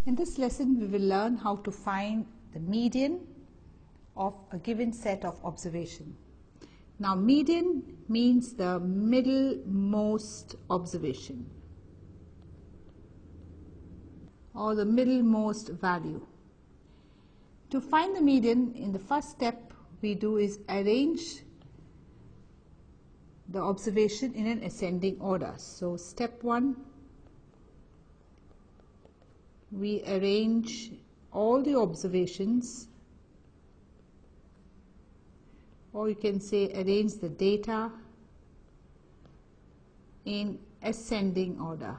In this lesson, we will learn how to find the median of a given set of observation. Now, median means the middlemost observation or the middlemost value. To find the median, in the first step we do is arrange the observation in an ascending order. So, step 1, we arrange all the observations, or you can say arrange the data in ascending order.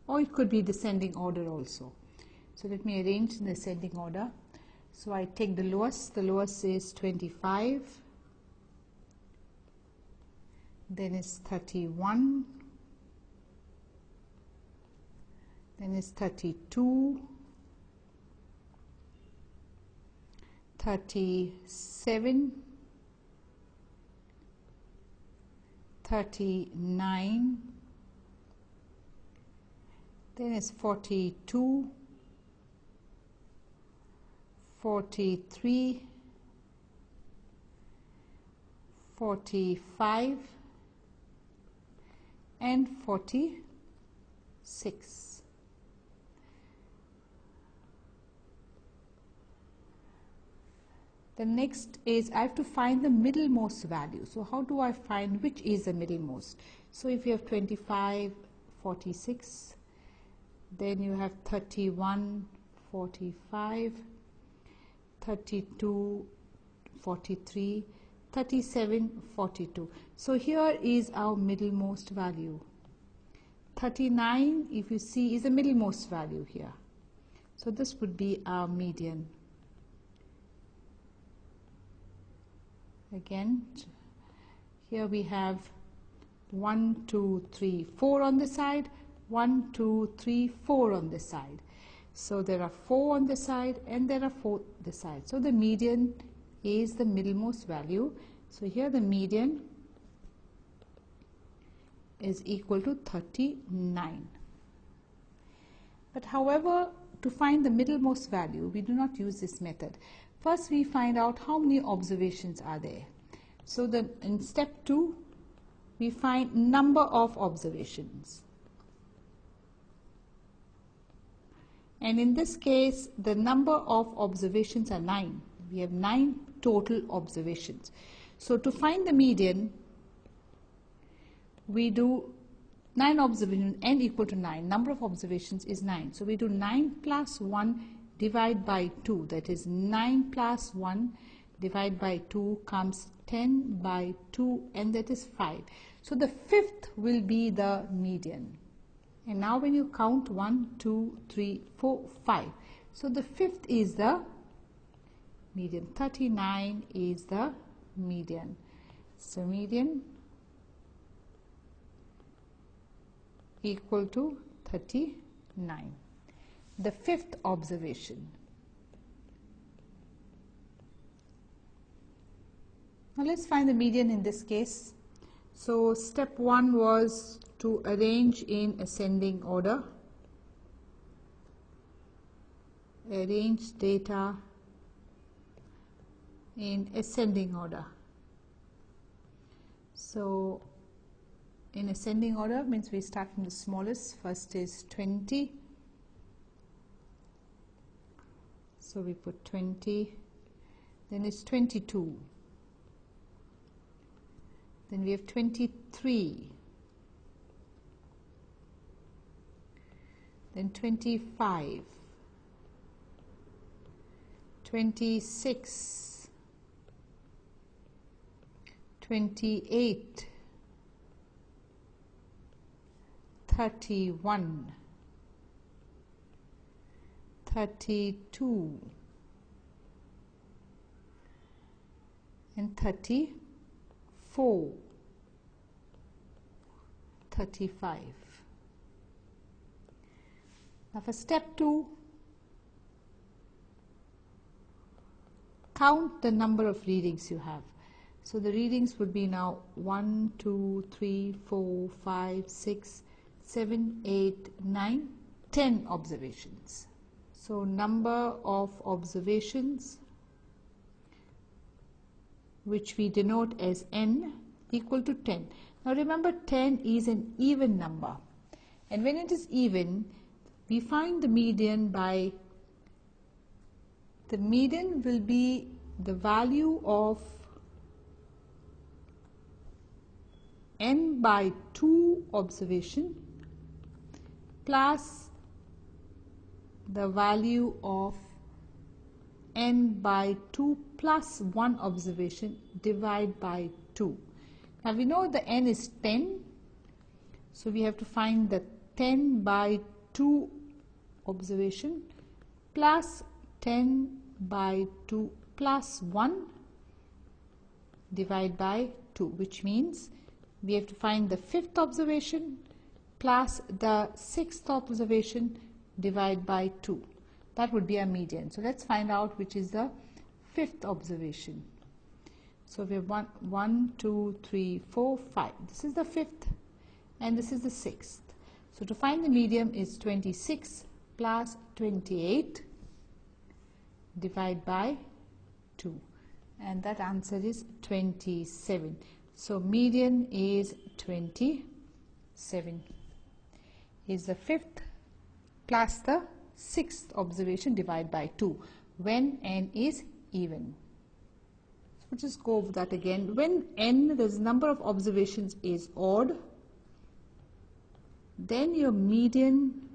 Or it could be descending order also. So let me arrange in the ascending order. So I take the lowest is 25, then is 31, then is 32, 37, 39, then is 42, 43, 45, and 46. The next is I have to find the middlemost value. So how do I find which is the middlemost? So if you have 25, 46, then you have 31, 45, 32, 43, 37, 42. So here is our middlemost value. 39, if you see, is the middlemost value here. So this would be our median. Again, here we have 1, 2, 3, 4 on the side, 1, 2, 3, 4 on this side. So there are 4 on this side and there are 4 on this side. So the median is the middlemost value. So here the median is equal to 39. But however, to find the middlemost value, we do not use this method. First we find out how many observations are there. So in step 2, we find number of observations. And in this case, the number of observations are 9. We have 9 total observations. So to find the median, we do 9 observations, n equal to 9. Number of observations is 9. So we do 9 plus 1 divide by 2. That is 9 plus 1 divide by 2 comes 10 by 2, and that is 5. So the fifth will be the median. And now when you count 1, 2, 3, 4, 5. So the fifth is the median. 39 is the median. So median equal to 39. The fifth observation. Now let's find the median in this case. So step 1 was to arrange in ascending order. Arrange data in ascending order. So in ascending order means we start from the smallest. First is 20. So we put 20. Then it's 22. Then we have 23. Then 25. 26. 28. 31. 32. And 34. 35. Now for step 2, count the number of readings you have. So the readings would be now 1, 2, 3, 4, 5, 6, 7, 8, 9, 10 observations. So number of observations, which we denote as n, equal to 10. Now remember, 10 is an even number, and when it is even, we find the median by, the median will be the value of n by 2 observation plus the value of n by 2 plus 1 observation divided by 2. Now we know the n is 10, so we have to find the 10 by 2 observation plus 10 by 2 plus 1 divided by 2, which means we have to find the 5th observation plus the 6th observation divided by 2. That would be our median. So let's find out which is the 5th observation. So we have 1, 2, 3, 4, 5. This is the 5th and this is the 6th. So to find the median is 26 plus 28 divided by 2, and that answer is 27. So median is 27, is the 5th plus the 6th observation divided by 2 when n is even. So just go over that again. When n, the number of observations, is odd, then your median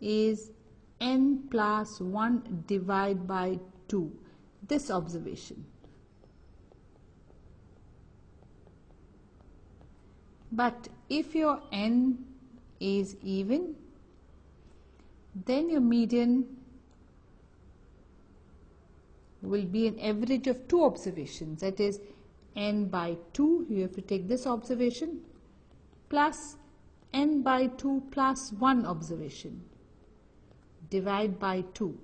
is n plus 1 divided by 2, this observation. But if your n is even, then your median will be an average of 2 observations, that is n by 2, you have to take this observation, plus n by 2 plus 1 observation, divide by 2.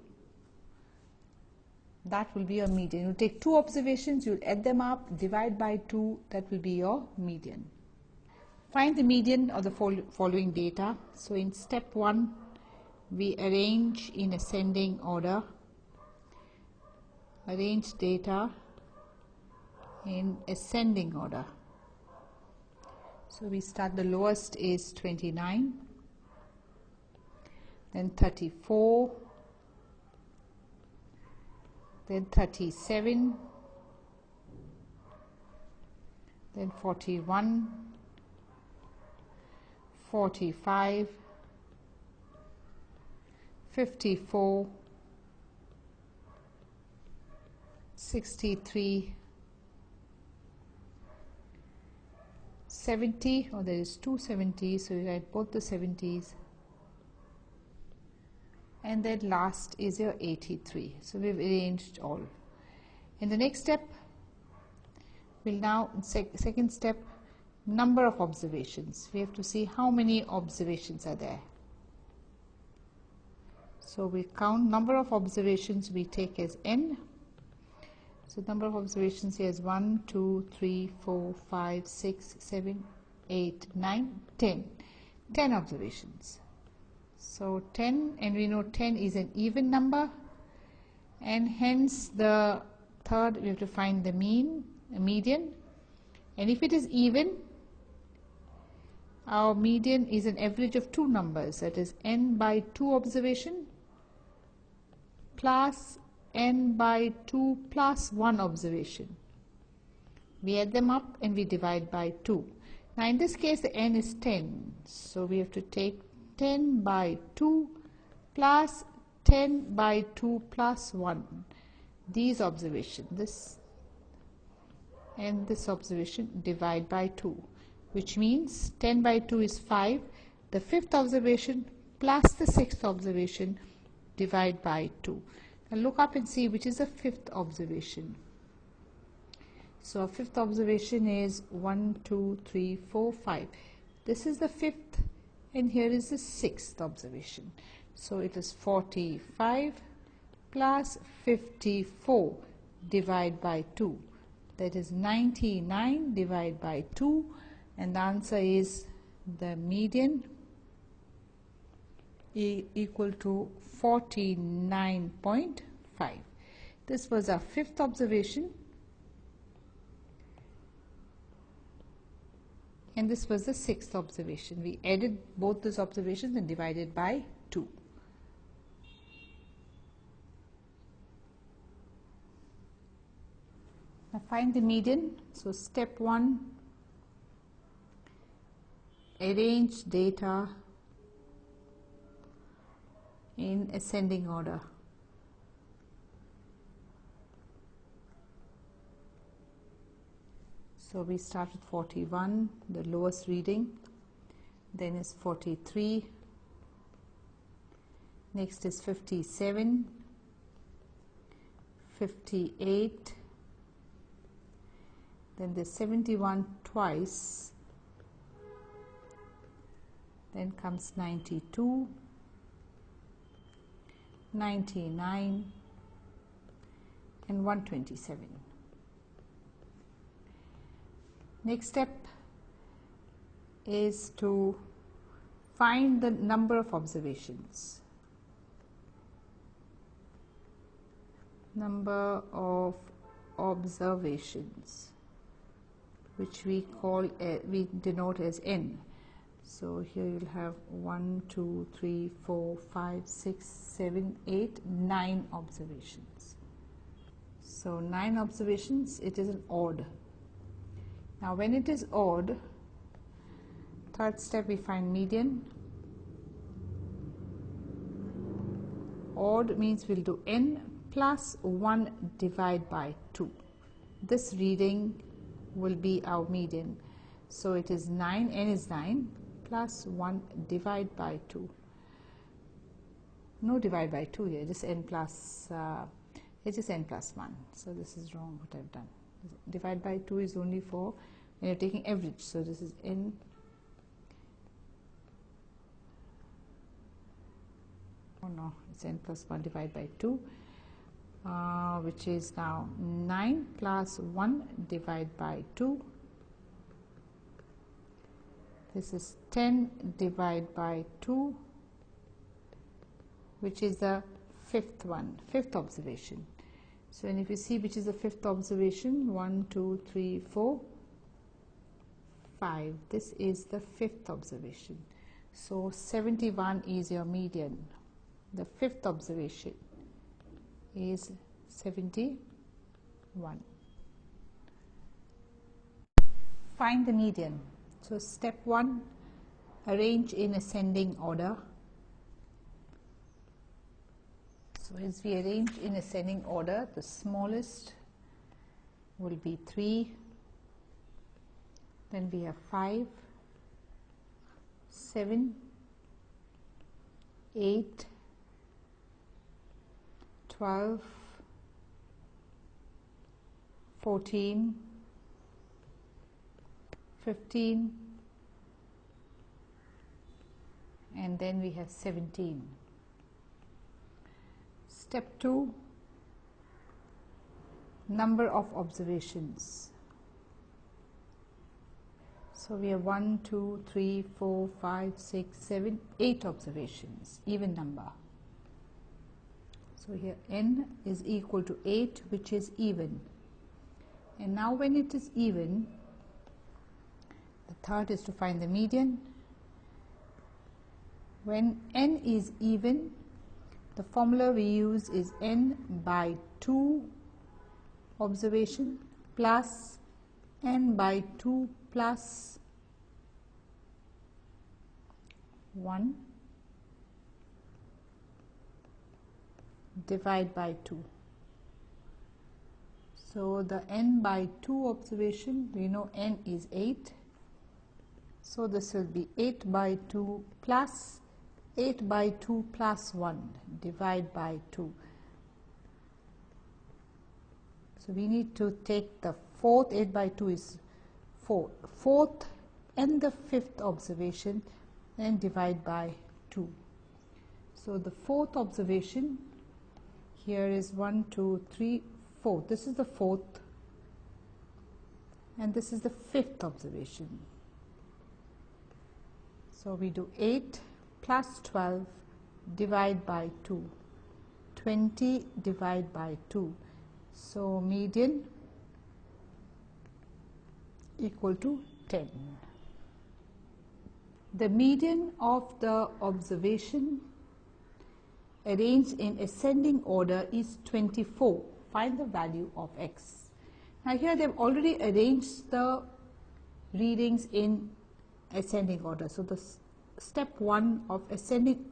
That will be your median. You take 2 observations, you add them up, divide by 2, that will be your median. Find the median of the following data. So in step 1, we arrange in ascending order, arrange data in ascending order. So we start, the lowest is 29, then 34, then 37, then 41, 45, 54, 63, 70, or there is 2 70s, so you write both the 70s, and then last is your 83. So we've arranged all. In the next step, we'll now, second step, number of observations. We have to see how many observations are there. So we count number of observations, we take as n. So number of observations here is 1, 2, 3, 4, 5, 6, 7, 8, 9, 10. 10 observations. So 10, and we know 10 is an even number, and hence the third we have to find the median, and if it is even, our median is an average of 2 numbers, that is n by 2 observation plus n by 2 plus 1 observation. We add them up and we divide by 2. Now in this case the n is 10, so we have to take 10 by 2 plus 10 by 2 plus 1, these observations, this and this observation, divide by 2, which means 10 by 2 is 5, the 5th observation plus the 6th observation, divide by 2. Now look up and see which is the 5th observation. So our 5th observation is 1, 2, 3, 4, 5. This is the 5th, and here is the 6th observation. So it is 45 plus 54 divided by 2. that is 99 divided by 2, and the answer is the median equal to 49.5. This was our fifth observation, and this was the sixth observation. We added both those observations and divided by 2. Now find the median. So step 1, arrange data in ascending order. So we start with 41, the lowest reading, then is 43, next is 57, 58, then there's 71 twice, then comes 92, 99 and 127. Next step is to find the number of observations. Number of observations, which we denote as n. So here you'll have 1, 2, 3, 4, 5, 6, 7, 8, 9 observations. So 9 observations, it is an odd. Now when it is odd, third step we find median. Odd means we'll do n plus 1 divided by 2. This reading will be our median. So it is 9, n is 9, plus 1 divided by 2. No divide by 2 here, just n plus, it is n plus 1. So this is wrong what I've done. Divide by 2 is only for when you're taking average. So this is n. Oh no, it's n plus 1 divided by 2, which is now 9 plus 1 divided by 2. This is 10 divided by 2, which is the fifth one, fifth observation. So, and if you see which is the fifth observation, 1, 2, 3, 4, 5. This is the fifth observation. So 71 is your median. The fifth observation is 71. Find the median. So step 1, arrange in ascending order. So as we arrange in ascending order, the smallest will be 3, then we have 5, 7, 8, 12, 14, 15, and then we have 17. Step 2, number of observations. So we have 1, 2, 3, 4, 5, 6, 7, 8 observations, even number. So here n is equal to 8, which is even. And now when it is even, the third is to find the median. When n is even, the formula we use is n by 2 observation plus n by 2 plus 1 divide by 2. So the n by 2 observation, we know n is 8. So this will be 8 by 2 plus 8 by 2 plus 1 divide by 2. So we need to take the fourth, 8 by 2 is 4. Fourth and the fifth observation and divide by 2. So the fourth observation here is 1, 2, 3, 4. This is the fourth and this is the fifth observation. So we do 8 plus 12 divide by 2, 20 divide by 2. So median equal to 10. The median of the observation arranged in ascending order is 24. Find the value of x. Now here they have already arranged the readings in ascending order. So the step 1 of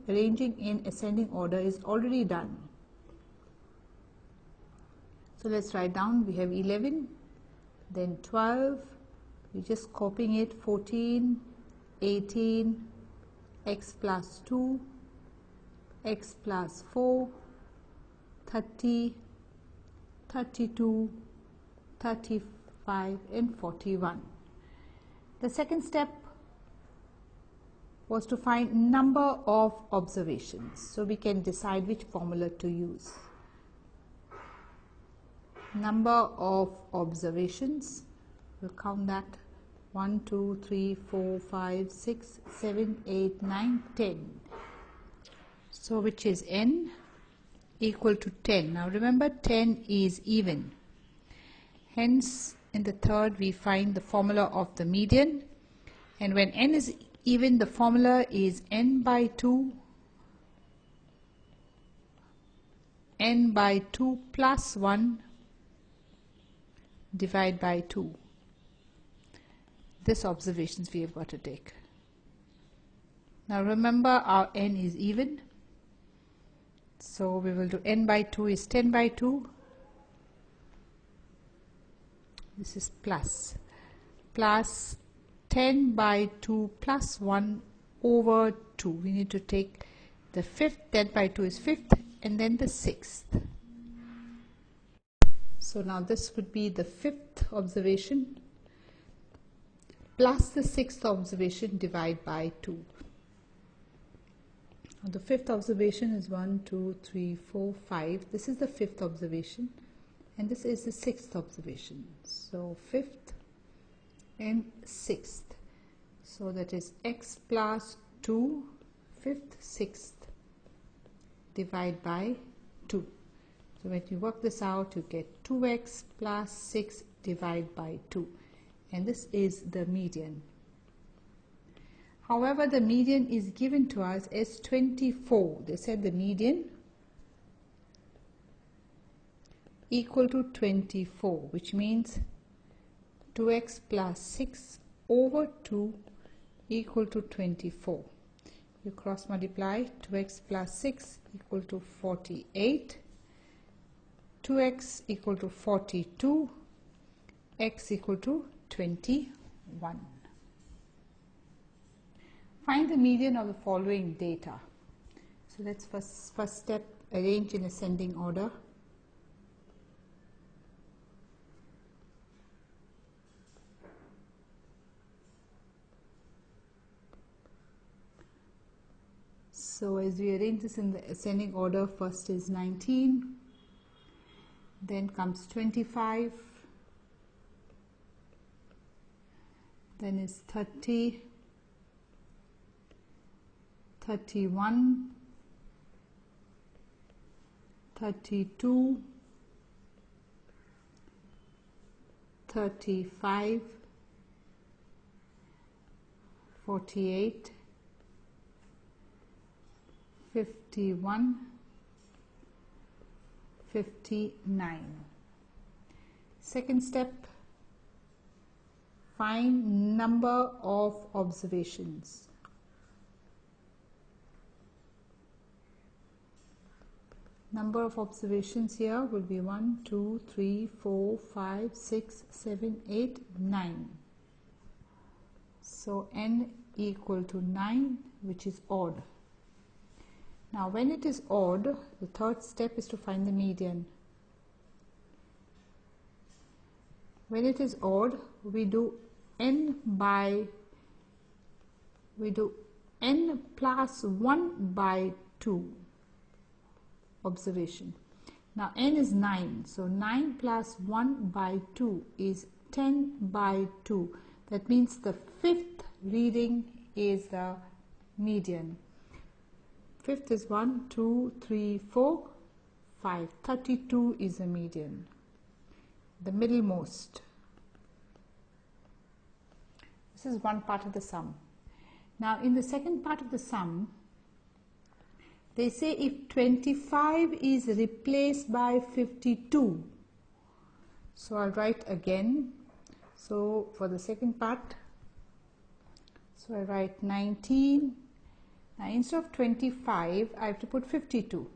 arranging in ascending order is already done. So let's write down. We have 11, then 12, we're just copying it, 14, 18, x plus 2, x plus 4, 30, 32, 35 and 41. The second step was to find number of observations, so we can decide which formula to use. Number of observations, we'll count that, 1, 2, 3, 4, 5, 6, 7, 8, 9, 10. So which is n equal to 10. Now remember 10 is even. Hence in the third we find the formula of the median, and when n is even the formula is n by 2 plus 1 divide by 2. This observations we have got to take. Now remember our n is even, so we will do n by 2 is 10 by 2. This is plus 10 by 2 plus 1 over 2. We need to take the fifth, 10 by 2 is fifth, and then the sixth. So now this would be the fifth observation plus the sixth observation divide by 2. Now the fifth observation is 1, 2, 3, 4, 5. This is the fifth observation, and this is the sixth observation. So fifth and sixth. So that is x plus 2, fifth, sixth, divide by 2. So when you work this out, you get 2x plus 6 divide by 2. And this is the median. However, the median is given to us as 24. They said the median equal to 24, which means 2x plus 6 over 2 equal to 24. You cross multiply, 2x plus 6 equal to 48, 2x equal to 42, x equal to 21. Find the median of the following data. So let's first step, arrange in ascending order. So as we arrange this in the ascending order, first is 19, then comes 25, then is 30, 31, 32, 35, 48, 51, 59. Second step, find number of observations. Number of observations here will be 1, 2, 3, 4, 5, 6, 7, 8, 9. So n equal to 9, which is odd. Now when it is odd, the third step is to find the median. When it is odd, we do n plus 1 by 2 observation. Now n is 9, so 9 plus 1 by 2 is 10 by 2. That means the fifth reading is the median. Fifth is 1, 2, 3, 4, 5. 32 is the median, the middlemost. This is one part of the sum. Now in the second part of the sum, they say if 25 is replaced by 52. So I'll write again. So for the second part, so I write 19. Now instead of 25, I have to put 52.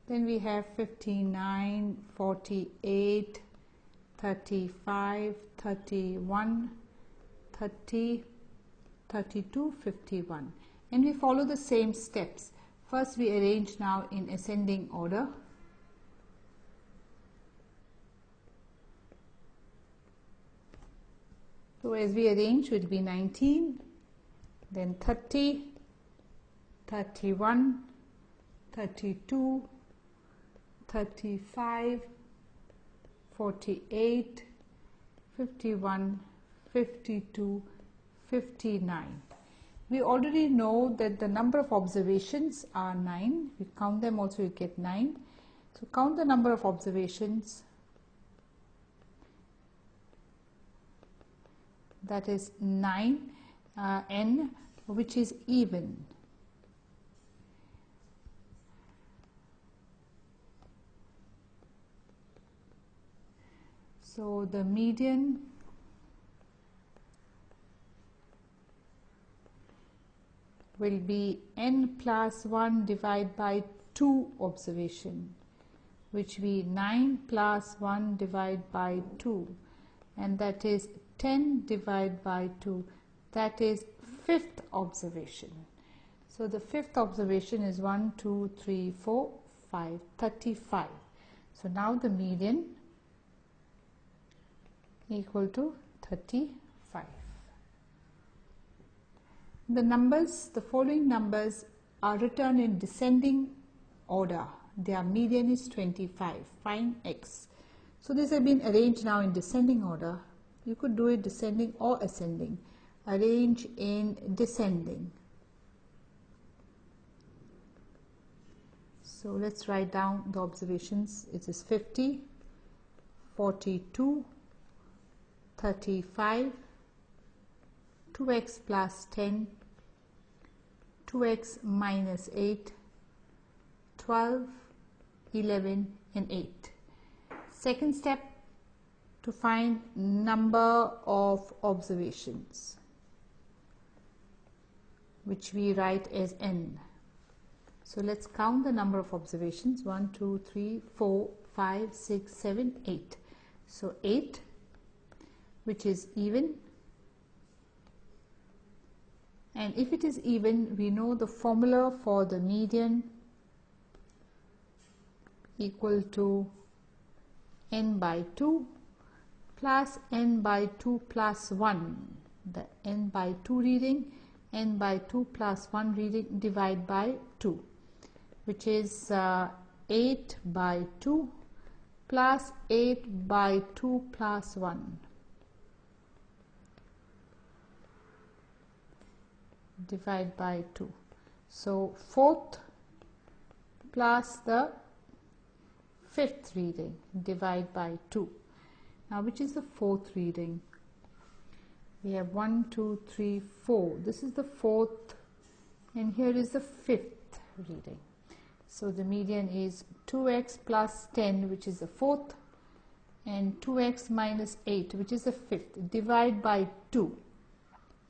Then we have 59, 48, 35, 31, 30, 32, 51. And we follow the same steps. First we arrange now in ascending order. So as we arrange, it will be 19, then 30, 31, 32, 35, 48, 51, 52, 59. We already know that the number of observations are 9. We count them also, we get 9. So count the number of observations. That is 9, n, which is even. So the median will be n plus 1 divided by 2 observation, which will be 9 plus 1 divided by 2, and that is 10 divided by 2, that is fifth observation. So the fifth observation is 1, 2, 3, 4, 5, 35. So now the median equal to 35. The numbers, the following numbers are written in descending order. Their median is 25. Find x. So these have been arranged now in descending order. You could do it descending or ascending. Arrange in descending. So let's write down the observations. It is 50, 42, 35, 2x plus 10, 2x minus 8, 12, 11 and 8. Second step, to find number of observations, which we write as n. So let's count the number of observations. 1, 2, 3, 4, 5, 6, 7, 8. So 8, which is even. And if it is even, we know the formula for the median equal to n by 2 plus n by 2 plus 1, the n by 2 reading, n by 2 plus 1 reading, divide by 2, which is 8 by 2 plus 8 by 2 plus 1, divide by 2. So fourth plus the fifth reading, divide by 2. Now which is the fourth reading? We have 1, 2, 3, 4. This is the fourth, and here is the fifth reading. So the median is 2x plus 10, which is the fourth, and 2x minus 8, which is the fifth. Divide by 2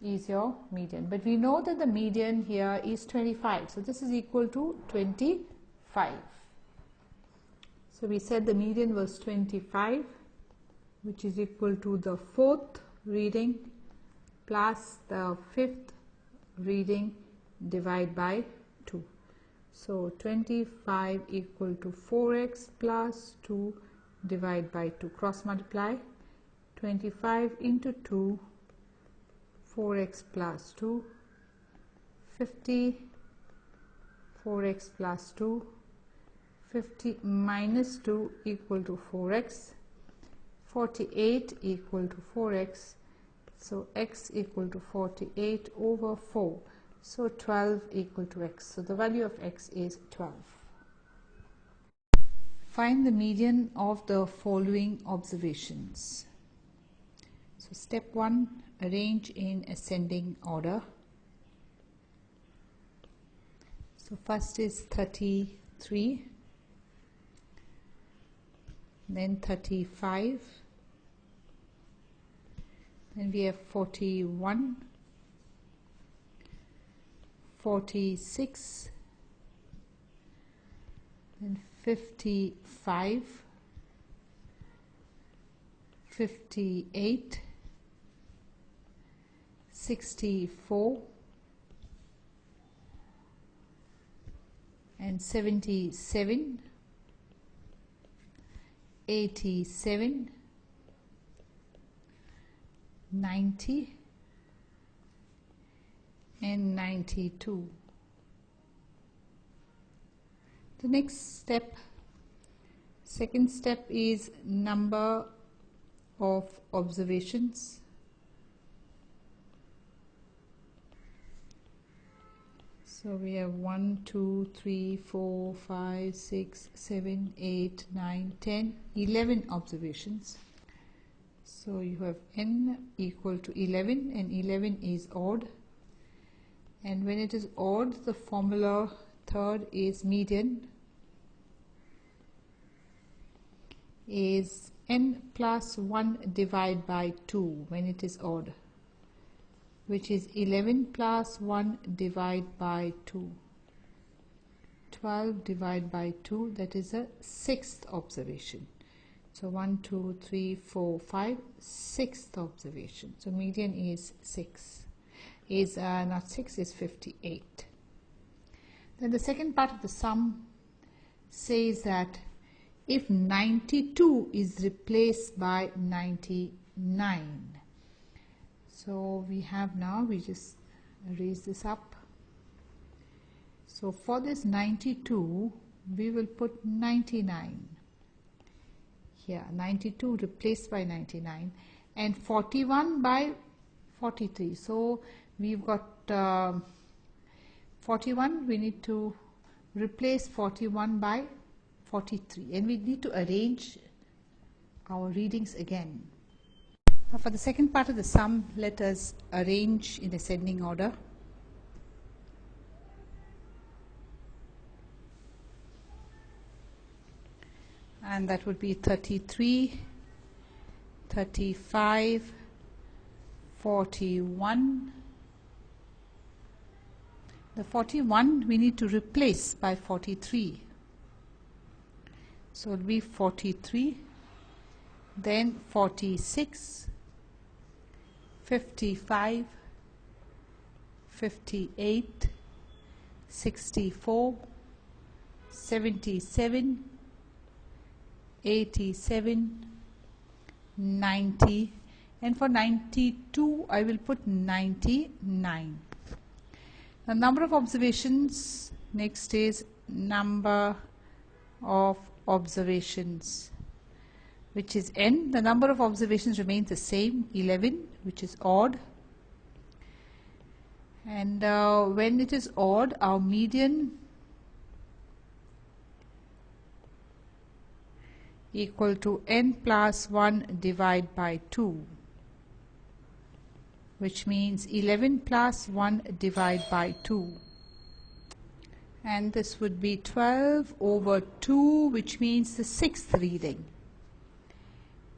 is your median. But we know that the median here is 25. So this is equal to 25. So we said the median was 25, which is equal to the fourth reading plus the fifth reading, divide by 2. So 25 equal to 4x plus 2 divide by 2. Cross multiply. 25 into 2, 4x plus 2, 50, 4x plus 2, 50 minus 2 equal to 4x. 48 equal to 4x, so x equal to 48 over 4, so 12 equal to x, so the value of x is 12. Find the median of the following observations. So step 1, arrange in ascending order. So first is 33, then 35, then we have 41, 46, then 55, 58, 64, and 77, 87, 90, and 92. The next step, second step, is number of observations. So we have 1, 2, 3, 4, 5, 6, 7, 8, 9, 10, 11 observations. So you have n equal to 11, and 11 is odd. And when it is odd, the formula third is median is n plus 1 divided by 2 when it is odd, which is 11 plus 1 divided by 2, 12 divided by 2, that is a sixth observation. So 1, 2, 3, 4, 5, sixth observation. So median is 6, is not 6, is 58. Then the second part of the sum says that if 92 is replaced by 99, so we have now, we just raise this up. So for this 92, we will put 99 here, 92 replaced by 99, and 41 by 43. So we've got 41, we need to replace 41 by 43, and we need to arrange our readings again. Now for the second part of the sum, let us arrange in ascending order. And that would be 33, 35, 41. The 41 we need to replace by 43. So it will be 43, then 46, 55, 58, 64, 77, 87, 90, and for 92 I will put 99. The number of observations, next is number of observations, which is n. The number of observations remains the same, 11, which is odd. And when it is odd, our median equal to n plus 1 divided by 2, which means 11 plus 1 divided by 2. And this would be 12 over 2, which means the sixth reading.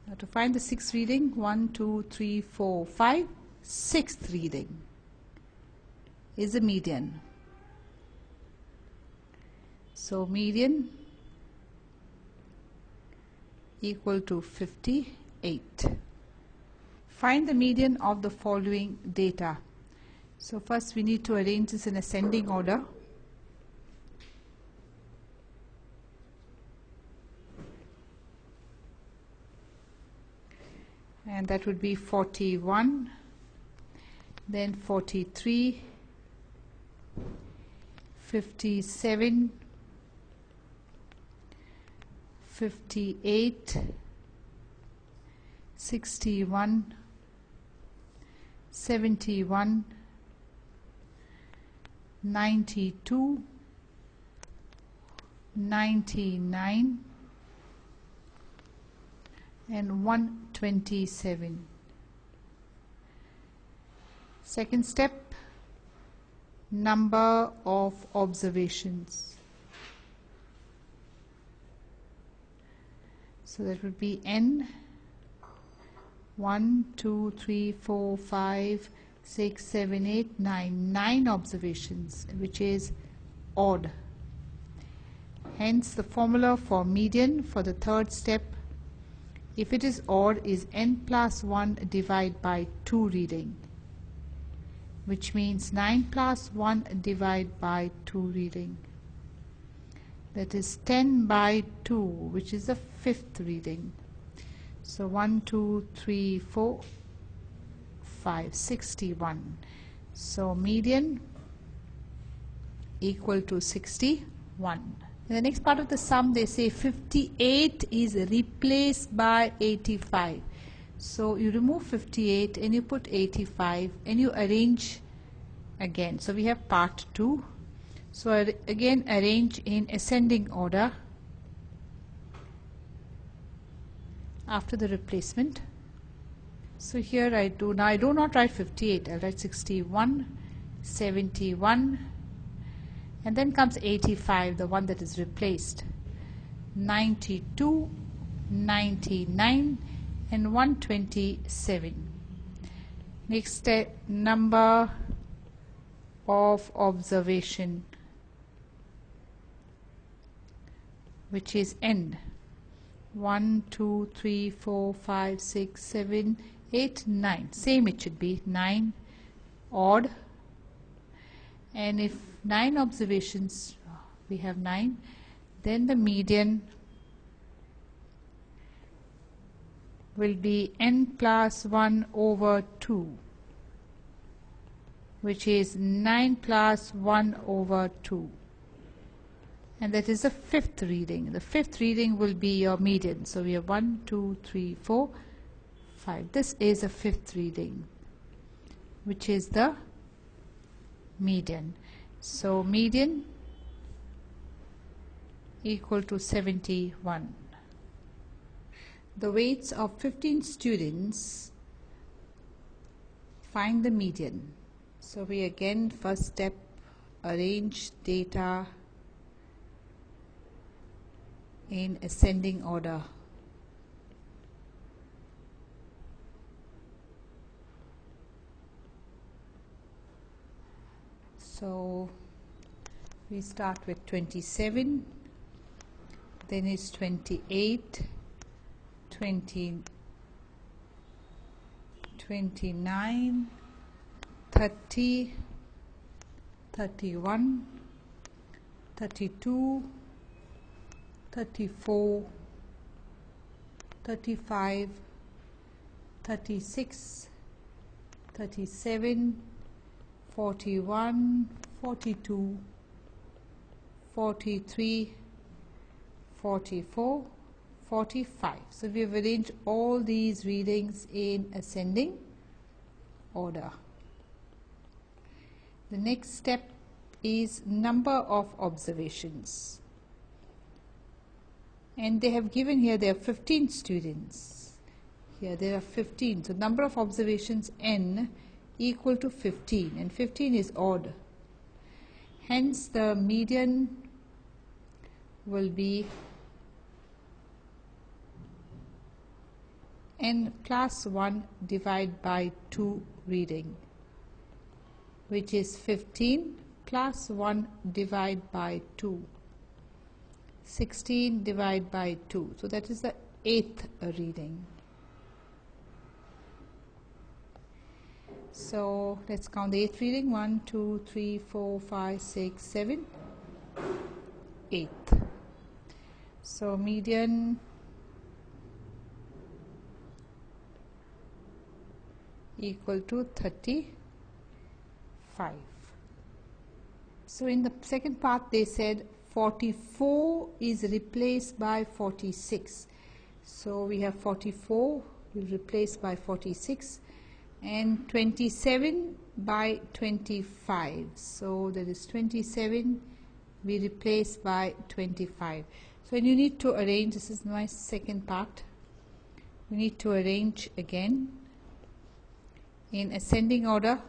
Now to find the sixth reading, 1, 2, 3, 4, 5, sixth reading is the median. So median equal to 58. Find the median of the following data. So first we need to arrange this in ascending order. And that would be 41, then 43, 57, 58, 61, 71, 92, 99 and 127. Second step, number of observations. So that would be n 1, 2, 3, 4, 5, 6, 7, 8, 9. 9 observations, which is odd. Hence the formula for median for the third step, if it is odd, is n plus 1 divided by 2 reading, which means 9 plus 1 divided by 2 reading. That is 10 by 2, which is the fifth reading. So 1, 2, 3, 4, 5, 61. So median equal to 61. In the next part of the sum, they say 58 is replaced by 85. So you remove 58 and you put 85 and you arrange again. So we have part 2. So again arrange in ascending order after the replacement. So here I do not write 58, I'll write 61, 71, and then comes 85, the one that is replaced, 92, 99 and 127. Next step, number of observation, which is n. 1, 2, 3, 4, 5, 6, 7, 8, 9. Same it should be 9 odd. And if 9 observations, we have 9, then the median will be n plus 1 over 2, which is 9 plus 1 over 2. And that is the fifth reading. The fifth reading will be your median. So we have 1, 2, 3, 4, 5. This is a fifth reading, which is the median. So median equal to 71. The weights of 15 students, find the median. So we again, first step, arrange data in ascending order. So we start with 27, then it's 28, 20, 29, 30, 31, 32, 34, 35, 36, 37, 41, 42, 43, 44, 45. So we have arranged all these readings in ascending order. The next step is number of observations. And they have given here there are 15 students. Here there are 15. So number of observations n equal to 15, and 15 is odd. Hence the median will be n plus 1 divided by 2 reading, which is 15 plus 1 divided by 2. 16 divided by 2. So that is the 8th reading. So let's count the 8th reading. 1, 2, 3, 4, 5, 6, 7, 8th. So median equal to 35. So in the second part they said 44 is replaced by 46. So we have 44 we'll replace by 46, and 27 by 25. So that is 27, we replace by 25. So when you need to arrange, this is my second part, we need to arrange again in ascending order,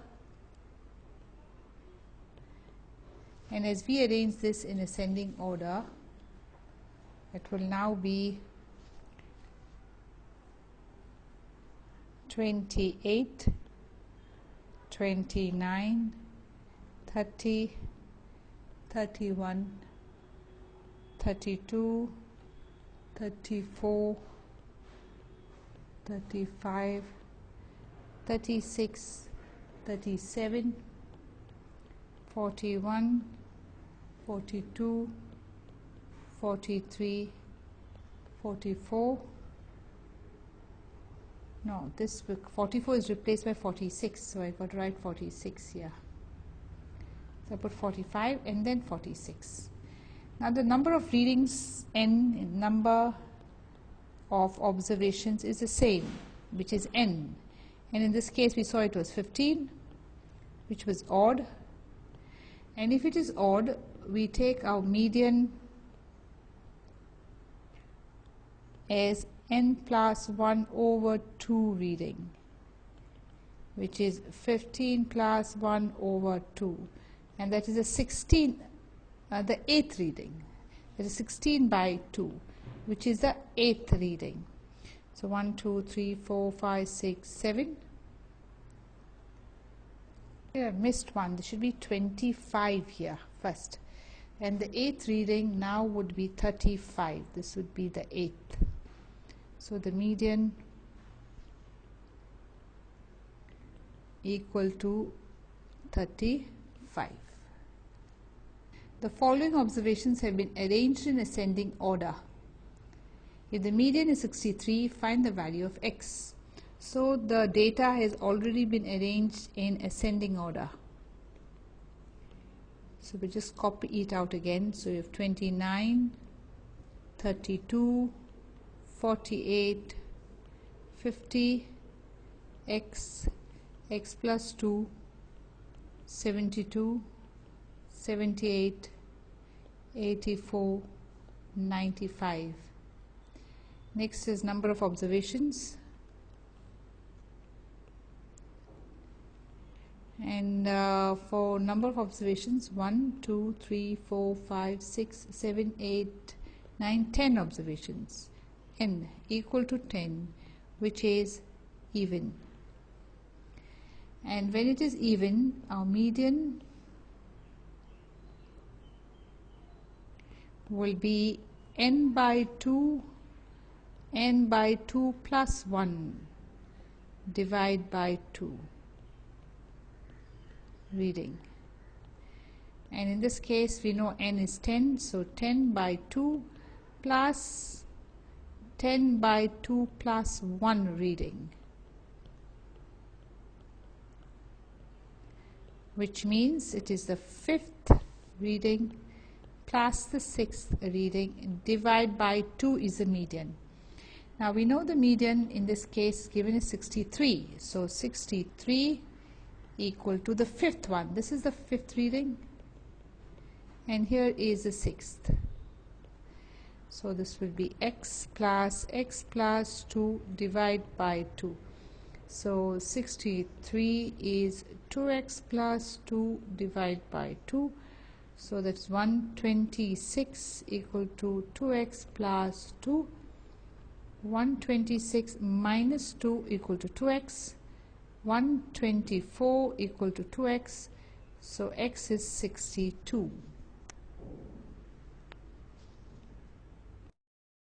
and as we arrange this in ascending order, it will now be 28, 29, 30, 31, 32, 34, 35, 36, 37, 41, 42, 43, 44. No, this 44 is replaced by 46, so I got to write 46 here. So I put 45 and then 46. Now the number of readings n, number of observations is the same, which is n, and in this case we saw it was 15, which was odd, and if it is odd, we take our median as n plus 1 over 2 reading, which is 15 plus 1 over 2, and that is a 16, the 8th reading. That is 16 by 2, which is the 8th reading. So 1, 2, 3, 4, 5, 6, 7. Here I missed one. There should be 25 here first, and the 8th reading now would be 35. This would be the 8th. So the median equal to 35. The following observations have been arranged in ascending order. If the median is 63, find the value of x. So the data has already been arranged in ascending order. So we just copy it out again. So you have 29, 32, 48, 50, x, x plus 2, 72, 78, 84, 95. Next is number of observations, and for number of observations 1, 2, 3, 4, 5, 6, 7, 8, 9, 10 observations, n equal to 10, which is even. And when it is even, our median will be n by 2 plus 1 divide by 2 reading, and in this case we know n is 10, so 10 by 2 plus 10 by 2 plus 1 reading, which means it is the 5th reading plus the 6th reading, divide by 2 is the median. Now we know the median in this case given is 63, so 63 equal to the 5th one. This is the 5th reading, and here is the 6th. So this will be x plus 2 divide by 2. So 63 is 2x plus 2 divide by 2. So that's 126 equal to 2x plus 2. 126 minus 2 equal to 2x. 124 equal to 2x. So x is 62.